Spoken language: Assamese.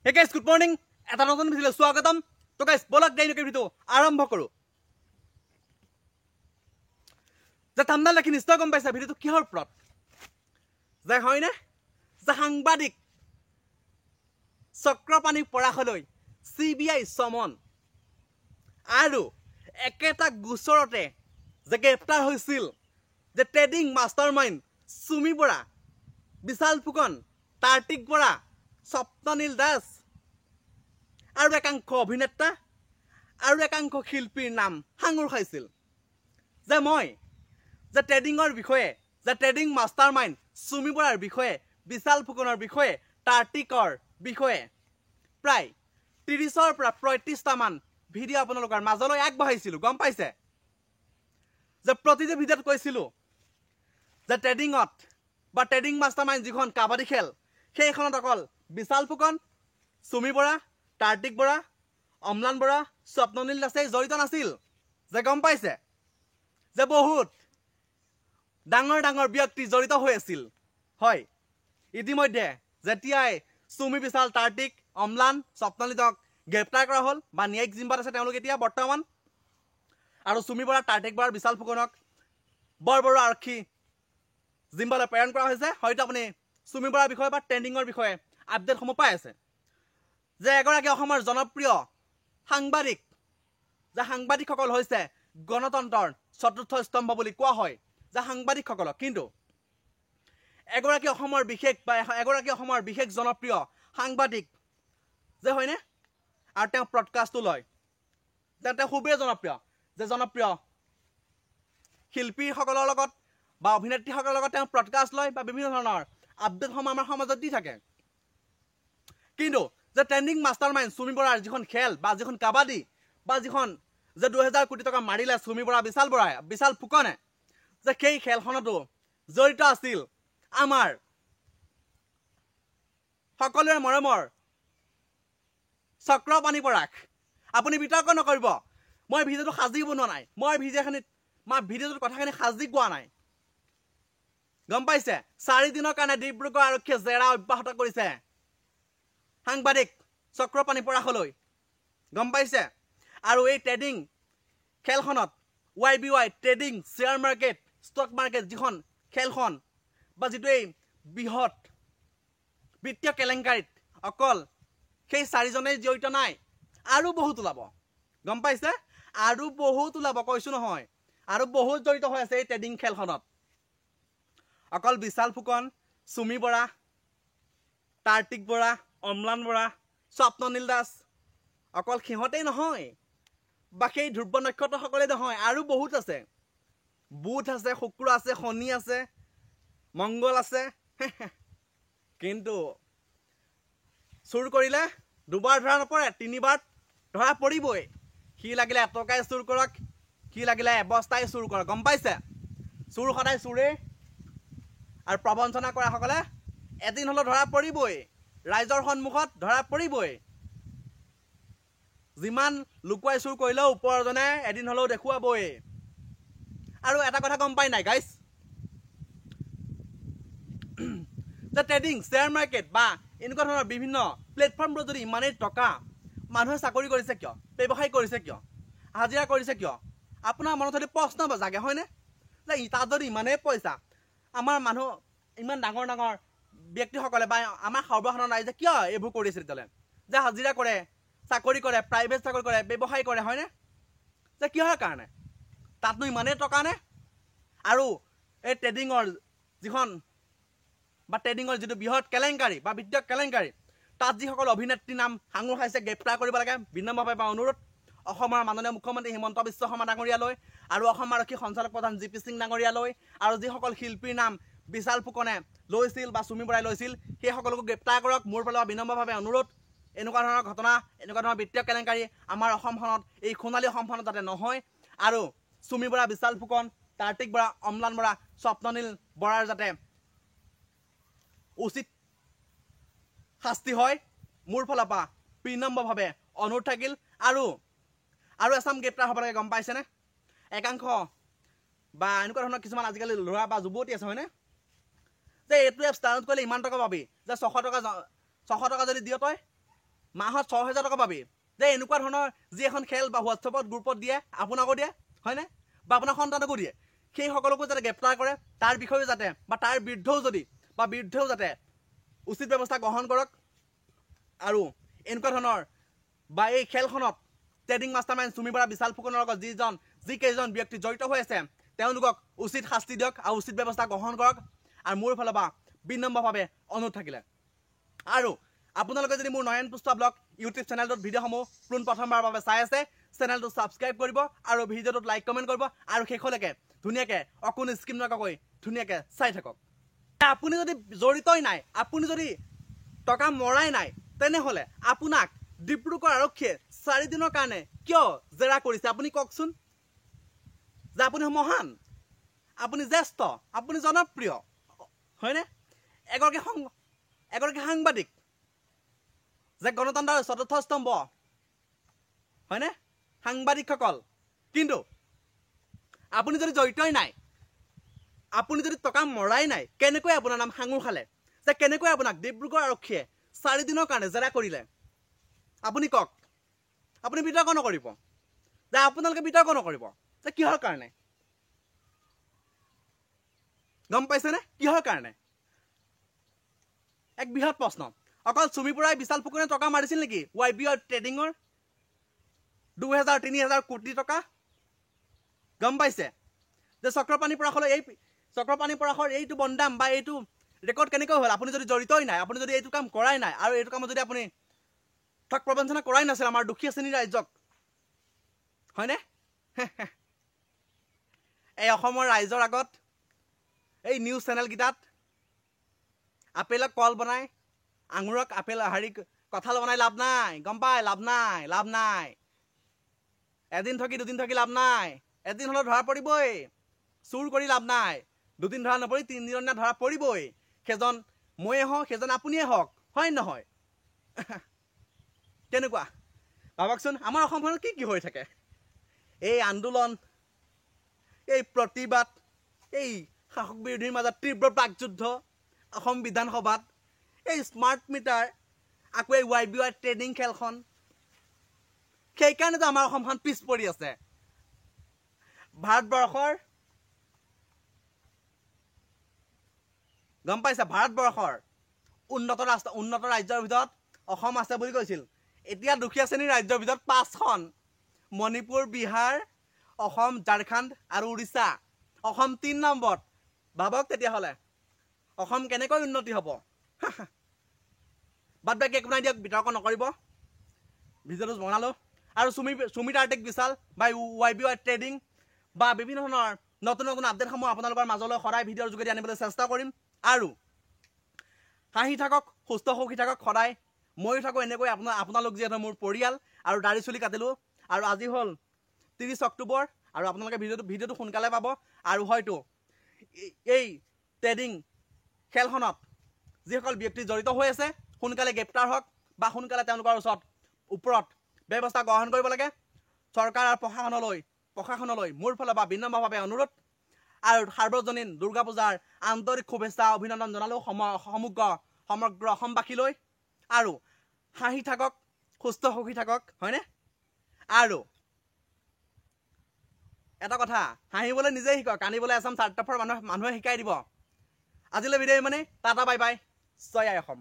Hey guys, good morning. এটা নতুন ভিডিও স্বাগতম। তো গাইস বলক দেইনকে ভিডিও আৰম্ভ কৰো। যে থাম্বনেল দেখি নিশ্চয় গম পাইছা ভিডিওটো কিহৰ ওপৰত। যে হয়নে? যে সাংবাদিক চক্ৰপাণী পৰাখলৈ CBI সমন আৰু একেটা গোচৰতে যে গ্ৰেপ্তাৰ হৈছিল যে ট্ৰেডিং মাষ্টাৰমাইণ্ড সুমি বৰা, বিশাল ফুকন, কাৰ্তিক বৰা, স্বপ্ননীল দাস আৰু একাংশ অভিনেতা আৰু একাংশ শিল্পীৰ নাম সাঙুৰ খাইছিল। যে মই যে ট্ৰেডিংৰ বিষয়ে যে ট্ৰেডিং মাষ্টাৰমাইণ্ড সুমি বৰাৰ বিষয়ে, বিশাল ফুকনৰ বিষয়ে, কাৰ্তিকৰ বিষয়ে প্ৰায় 30ৰ পৰা 35টা মান ভিডিঅ' আপোনালোকৰ মাজলৈ আগবঢ়াইছিলোঁ। গম পাইছে যে প্ৰতিটো ভিডিঅ'ত কৈছিলোঁ যে ট্ৰেডিঙত বা ট্ৰেডিং মাষ্টাৰমাইণ্ড যিখন কাবাডী খেল সেইখনত অকল বিশাল ফুকন, সুমি বৰা, কাৰ্তিক বৰা, অম্লান বৰা, স্বপ্ননীল দাসে জড়িত নাছিল। যে গম পাইছে যে বহুত ডাঙৰ ডাঙৰ ব্যক্তি জড়িত হৈ আছিল। হয়, ইতিমধ্যে যেতিয়াই সুমি, বিশাল, কাৰ্তিক, অম্লান, স্বপ্ননীলক গ্ৰেপ্তাৰ কৰা হ'ল বা ন্যায়িক জিম্বাত আছে তেওঁলোক এতিয়া বৰ্তমান, আৰু সুমি বৰা, কাৰ্তিক বৰা, বিশাল ফুকনক বৰবৰুৱা আৰক্ষী জিম্বালৈ প্ৰেৰণ কৰা হৈছে। হয়তো আপুনি সুমি বৰাৰ বিষয়ে বা ট্ৰেণ্ডিঙৰ বিষয়ে আপডেটসমূহ পাই আছে। যে এগৰাকী অসমৰ জনপ্ৰিয় সাংবাদিক, যে সাংবাদিকসকল হৈছে গণতন্ত্ৰৰ চতুৰ্থ স্তম্ভ বুলি কোৱা হয় যে সাংবাদিকসকলক, কিন্তু এগৰাকী অসমৰ বিশেষ জনপ্ৰিয় সাংবাদিক যে হয়নে, আৰু তেওঁ প্ৰডকাষ্টটো লয় যে তেওঁ খুবেই জনপ্ৰিয় শিল্পীসকলৰ লগত বা অভিনেত্ৰীসকলৰ লগত তেওঁ প্ৰডকাষ্ট লয় বা বিভিন্ন ধৰণৰ আপডেটসমূহ আমাৰ সমাজত দি থাকে। কিন্তু যে ট্ৰেণ্ডিং মাষ্টাৰমাইণ্ড সুমি বৰাৰ যিখন খেল বা যিখন কাবাডী বা যিখন যে 2000 কোটি টকা মাৰিলে সুমি বৰা, বিশাল ফুকনে, যে সেই খেলখনতো জড়িত আছিল আমাৰ সকলোৰে মৰমৰ চক্ৰপাণী পৰাগ। আপুনি বিতৰ্ক নকৰিব, মই ভিডিঅ'টো সাজি বনোৱা নাই, মই ভিডিঅ'টোৰ কথাখিনি সাজি কোৱা নাই। গম পাইছে 4 দিনৰ কাৰণে ডিব্ৰুগড় আৰক্ষীয়ে জেৰা অব্যাহত কৰিছে সাংবাদিক চক্ৰপাণী পৰাখলৈ। গম পাইছে, আৰু এই ট্ৰেডিং খেলখনত YBY trading share market, stock market যিখন খেলখন বা যিটো এই বৃহৎ বিত্তীয় কেলেংকাৰীত অকল সেই 4জনেই জড়িত নাই, আৰু বহুত ওলাব। গম পাইছে, আৰু বহুত ওলাব, কৈছো নহয়, আৰু বহুত জড়িত হৈ আছে এই ট্ৰেডিং খেলখনত। অকল বিশাল ফুকন, সুমি বৰা, কাৰ্তিক বৰা, অম্লান বৰা, স্বপ্ননীল দাস, অকল সিহঁতেই নহয় বা সেই ধ্ৰুৱ নক্ষত্ৰসকলেই নহয়, আৰু বহুত আছে। বুধ আছে, শুক্ৰ আছে, শনি আছে, মংগল আছে। কিন্তু চুৰ কৰিলে 2বাৰ ধৰা নপৰে, 3বাৰ ধৰা পৰিবই। সি লাগিলে এটকাই চুৰ কৰক, সি লাগিলে এবস্তাই চুৰ কৰক। গম পাইছে, চুৰ সদায় চুৰেই, আৰু প্ৰবঞ্চনা কৰা সকলে এদিন হলেও ধৰা পৰিবই, ৰাইজৰ সন্মুখত ধৰা পৰিবই। যিমান লুকুৱাই চুৰ কৰিলেও ওপৰজনে এদিন হলেও দেখুৱাবই। আৰু এটা কথা গম পাই নাই গাইছ, যে ট্ৰেডিং শ্বেয়াৰ মাৰ্কেট বা এনেকুৱা ধৰণৰ বিভিন্ন প্লেটফৰ্মবোৰ যদি ইমানেই টকা, মানুহে চাকৰি কৰিছে কিয়, ব্যৱসায় কৰিছে কিয়, হাজিৰা কৰিছে কিয়? আপোনাৰ মনত যদি প্ৰশ্ন জাগে, হয়নে, যে তাত যদি ইমানেই পইচা, আমাৰ মানুহ ইমান ডাঙৰ ডাঙৰ ব্যক্তিসকলে বা আমাৰ সৰ্বসাধাৰণ ৰাইজে কিয় এইবোৰ কৰিছে তেতিয়াহ'লে? যে হাজিৰা কৰে, চাকৰি কৰে, প্ৰাইভেট চাকৰি কৰে, ব্যৱসায় কৰে, হয়নে? যে কিহৰ কাৰণে? তাতনো ইমানেই টকা নে? আৰু এই ট্ৰেডিঙৰ যিখন বা ট্ৰেডিঙৰ যিটো বৃহৎ কেলেংকাৰী বা বিত্তীয় কেলেংকাৰী, তাত যিসকল অভিনেত্ৰীৰ নাম সাঙুৰ খাইছে, গ্ৰেপ্তাৰ কৰিব লাগে বিনম্ৰভাৱে বা অনুৰোধ অসমৰ মাননীয় মুখ্যমন্ত্ৰী হিমন্ত বিশ্ব শৰ্মা ডাঙৰীয়ালৈ, আৰু অসম আৰক্ষী সঞ্চালক প্ৰধান GP সিং ডাঙৰীয়ালৈ, আৰু যিসকল শিল্পীৰ নাম বিশাল ফুকনে লৈছিল বা সুমি বৰাই লৈছিল, সেই সকলকো গ্ৰেপ্তাৰ কৰক, মোৰ ফালৰ পৰা বিনম্ৰভাৱে অনুৰোধ। এনেকুৱা ধৰণৰ ঘটনা, এনেকুৱা ধৰণৰ বিত্তীয় কেলেংকাৰী আমাৰ অসমখনত, এই সোণালী অসমখনত যাতে নহয়, আৰু সুমি বৰা, বিশাল ফুকন, কাৰ্তিক বৰা, অম্লান বৰা, স্বপ্ননীল বৰাৰ যাতে উচিত শাস্তি হয়, মোৰ ফালৰ পৰা বিনম্ৰভাৱে অনুৰোধ থাকিল। আৰু এচাম গ্ৰেপ্তাৰ হ'ব লাগে। গম পাইছেনে, একাংশ বা এনেকুৱা ধৰণৰ কিছুমান আজিকালি ল'ৰা বা যুৱতী আছে, হয়নে, যে এইটো এপ ডাউনলোড কৰিলে ইমান টকা পাবি, যে 600 টকা যদি দিয় তই মাহত ৬,০০০ টকা পাবি যে এনেকুৱা ধৰণৰ যি এখন খেল বা হোৱাটছএপত গ্ৰুপত দিয়ে আপোনাকো দিয়ে হয়নে বা আপোনাৰ সন্তানকো দিয়ে সেই সকলোকো যাতে গ্ৰেপ্তাৰ কৰে তাৰ বিষয়েও যাতে বা তাৰ বিৰুদ্ধেও যাতে উচিত ব্যৱস্থা গ্ৰহণ কৰক আৰু এনেকুৱা ধৰণৰ বা এই খেলখনত ট্ৰেডিং মাষ্টাৰমাইণ্ড চুমি বৰা বিশাল ফুকনৰ লগত যিকেইজন ব্যক্তি জড়িত হৈ আছে তেওঁলোকক উচিত শাস্তি দিয়ক আৰু উচিত ব্যৱস্থা গ্ৰহণ কৰক আৰু মোৰ ফালৰ পৰা বিনম্ৰভাৱে অনুৰোধ থাকিলে আৰু আপোনালোকে যদি মোৰ নয়ন পুষ্পা ব্লগ ইউটিউব চেনেলটোত ভিডিঅ'সমূহ প্ৰথমবাৰৰ বাবে চাই আছে চেনেলটো ছাবস্ক্ৰাইব কৰিব আৰু ভিডিঅ'টোত লাইক কমেণ্ট কৰিব আৰু শেষলৈকে ধুনীয়াকৈ অকণো স্কিপ নকৰাকৈ ধুনীয়াকৈ চাই থাকক আপুনি যদি জড়িতই নাই আপুনি যদি টকা মৰাই নাই তেনেহ'লে আপোনাক ডিব্ৰুগড় আৰক্ষীয়ে 4 দিনৰ কাৰণে কিয় জেৰা কৰিছে আপুনি কওকচোন যে আপুনি মহান আপুনি জ্যেষ্ঠ আপুনি জনপ্ৰিয় হয়নে এগৰাকী সাংবাদিক যে গণতন্ত্ৰৰ চতুৰ্থ স্তম্ভ হয়নে সাংবাদিকসকল কিন্তু আপুনি যদি জড়িতই নাই আপুনি যদি টকা মৰাই নাই কেনেকৈ আপোনাৰ নাম সাঙুৰ খালে যে কেনেকৈ আপোনাক ডিব্ৰুগড় আৰক্ষীয়ে 4 দিনৰ কাৰণে জেৰা কৰিলে আপুনি কওক আপুনি বিতৰ্ক নকৰিব যে আপোনালোকে বিতৰ্ক নকৰিব যে কিহৰ কাৰণে গম পাইছেনে কিহৰ কাৰণে এক বৃহৎ প্ৰশ্ন অকল চুমি বৰাই বিশাল ফুকনে টকা মাৰিছিল নেকি YBR ট্ৰেডিঙৰ 2,000-3,000 কোটি টকা গম পাইছে যে চক্ৰপাণী পৰাশৰ এইটো বন্দাম বা এইটো ৰেকৰ্ড কেনেকৈ হ'ল আপুনি যদি জড়িতই নাই আপুনি যদি এইটো কাম কৰাই নাই আৰু এইটো কামত যদি আপুনি ঠগ প্ৰবঞ্চনা কৰাই নাছিল আমাৰ দুখীয়া শ্ৰেণীৰ ৰাইজক হয়নে এই অসমৰ ৰাইজৰ আগত এই নিউজ চেনেলকেইটাত আপেলক কল বনাই আঙুৰক আপেল কঁঠাল বনাই লাভ নাই গম পাই লাভ নাই এদিন থকি দুদিন থকি লাভ নাই এদিন হ'লেও ধৰা পৰিবই চুৰ কৰি লাভ নাই দুদিন ধৰা নপৰি 3 দিনৰ ধৰা পৰিবই সেইজন ময়ে হওক সেইজন আপুনিয়ে হওক হয় নহয় কেনেকুৱা ভাবকচোন আমাৰ অসমখনত কি হৈ থাকে এই আন্দোলন এই প্ৰতিবাদ এই শাসক বিৰোধীৰ মাজত তীব্ৰ বাকযুদ্ধ অসম বিধানসভাত এই স্মাৰ্ট মিটাৰ আকৌ এই YBR ট্ৰেডিং খেলখন সেইকাৰণেতো আমাৰ অসমখন পিছ পৰি আছে ভাৰতবৰ্ষৰ গম পাইছে ভাৰতবৰ্ষৰ উন্নত ৰাজ্যৰ ভিতৰত অসম আছে বুলি কৈছিল এতিয়া দুখীয়া শ্ৰেণীৰ ৰাজ্যৰ ভিতৰত 5খন মণিপুৰ বিহাৰ অসম ঝাৰখণ্ড আৰু উৰিষ্যা অসম 3 নম্বৰত ভাবক তেতিয়াহ'লে অসম কেনেকৈ উন্নতি হ'ব বাদ বাকী একো নাই দিয়ক বিতৰ্ক নকৰিব ভিডিঅ'টো বনালোঁ আৰু সুমিত আৰ্টেক বিশাল বা YBR ট্ৰেডিং বা বিভিন্ন ধৰণৰ নতুন আপডেটসমূহ আপোনালোকৰ মাজলৈ সদায় ভিডিঅ'ৰ যোগেদি আনিবলৈ চেষ্টা কৰিম আৰু হাঁহি থাকক সুস্থ সুখী থাকক সদায় ময়ো থাকোঁ এনেকৈ আপোনালোক যিহেতু মোৰ পৰিয়াল আৰু দাড়ি চুলি কাটিলোঁ আৰু আজি হ'ল 30 অক্টোবৰ আৰু আপোনালোকে ভিডিঅ'টো সোনকালে পাব আৰু হয়তো এই ট্ৰেডিং খেলখনত যিসকল ব্যক্তি জড়িত হৈ আছে সোনকালে গ্ৰেপ্তাৰ হওক বা সোনকালে তেওঁলোকৰ ওপৰত ব্যৱস্থা গ্ৰহণ কৰিব লাগে চৰকাৰ আৰু প্ৰশাসনলৈ মোৰ ফালৰ পৰা বিনম্ৰভাৱে অনুৰোধ আৰু সাৰ্বজনীন দুৰ্গা পূজাৰ আন্তৰিক শুভেচ্ছা অভিনন্দন জনালোঁ সমগ্ৰ অসমবাসীলৈ আৰু হাঁহি থাকক সুস্থ সুখী থাকক হয়নে আৰু এটা কথা হাঁহিবলৈ নিজে শিকক কান্দিবলৈ এচাম স্বাৰ্থপৰ মানুহে শিকাই দিব আজিলৈ বিদায় মানে টাটা বাই বাই জয় আই অসম